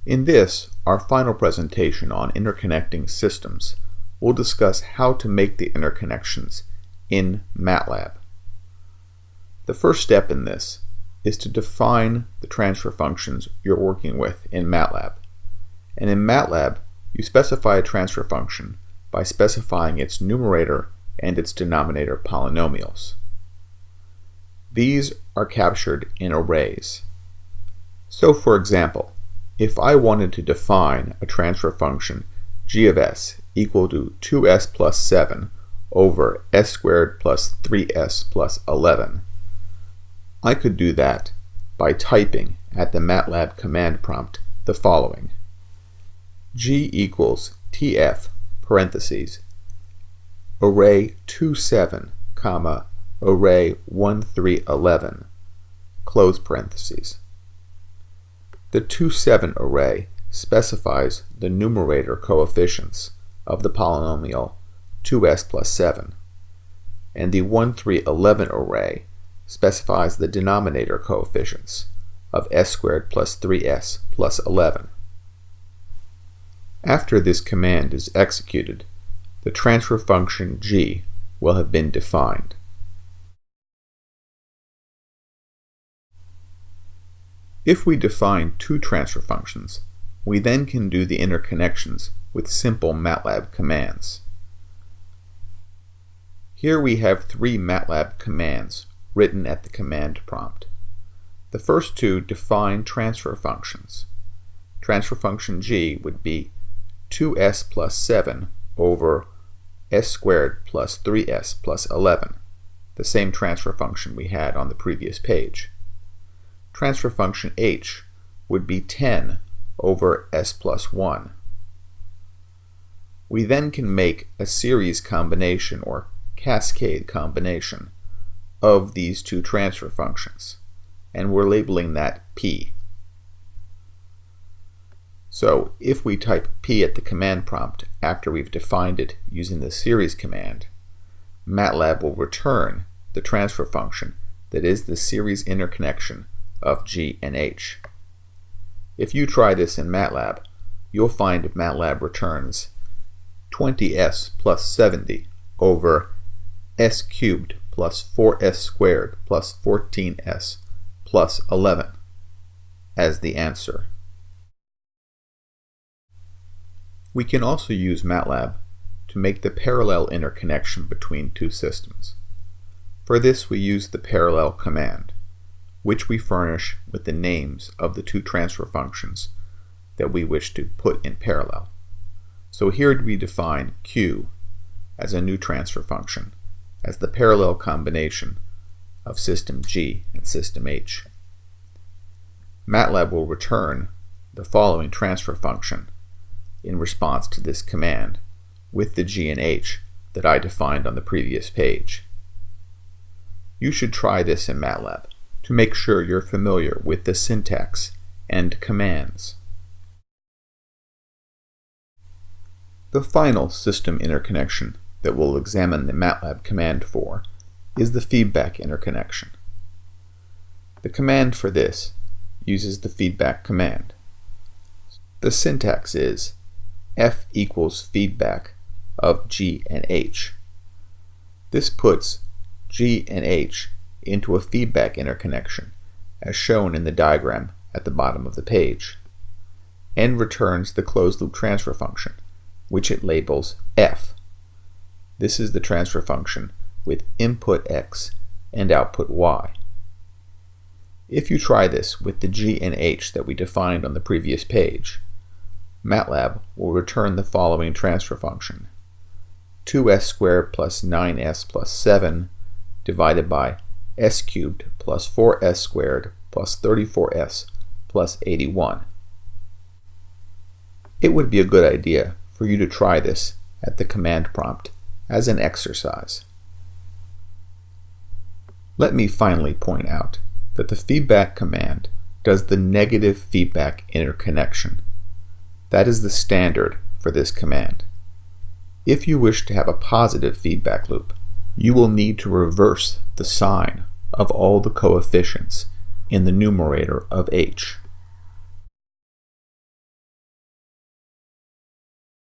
In this, our final presentation on interconnecting systems, we'll discuss how to make the interconnections in MATLAB. The first step in this is to define the transfer functions you're working with in MATLAB. And in MATLAB, you specify a transfer function by specifying its numerator and its denominator polynomials. These are captured in arrays. So for example, if I wanted to define a transfer function g of s equal to 2s plus 7 over s squared plus 3s plus 11, I could do that by typing at the MATLAB command prompt the following: g equals tf parentheses array 2 7 comma array 1 3 11 close parentheses. The 2 7 array specifies the numerator coefficients of the polynomial 2s plus 7, and the 1 3 11 array specifies the denominator coefficients of s squared plus 3s plus 11. After this command is executed, the transfer function g will have been defined. If we define two transfer functions, we then can do the interconnections with simple MATLAB commands. Here we have three MATLAB commands written at the command prompt. The first two define transfer functions. Transfer function g would be 2s plus 7 over s squared plus 3s plus 11, the same transfer function we had on the previous page. Transfer function h would be 10 over s plus 1. We then can make a series combination or cascade combination of these two transfer functions, and we're labeling that p. So if we type p at the command prompt after we've defined it using the series command, MATLAB will return the transfer function that is the series interconnection of g and h. If you try this in MATLAB, you'll find MATLAB returns 20s plus 70 over s cubed plus 4s squared plus 14s plus 11 as the answer. We can also use MATLAB to make the parallel interconnection between two systems. For this we use the parallel command, which we furnish with the names of the two transfer functions that we wish to put in parallel. So here we define q as a new transfer function as the parallel combination of system g and system h. MATLAB will return the following transfer function in response to this command with the g and h that I defined on the previous page. You should try this in MATLAB to make sure you're familiar with the syntax and commands. The final system interconnection that we'll examine the MATLAB command for is the feedback interconnection. The command for this uses the feedback command. The syntax is f equals feedback of g and h. This puts g and h into a feedback interconnection as shown in the diagram at the bottom of the page, and returns the closed loop transfer function, which it labels f. This is the transfer function with input x and output y. If you try this with the g and h that we defined on the previous page, MATLAB will return the following transfer function: 2s squared plus 9s plus 7 divided by s cubed plus 4s squared plus 34s plus 81. It would be a good idea for you to try this at the command prompt as an exercise. Let me finally point out that the feedback command does the negative feedback interconnection. That is the standard for this command. If you wish to have a positive feedback loop, you will need to reverse the sign of all the coefficients in the numerator of h.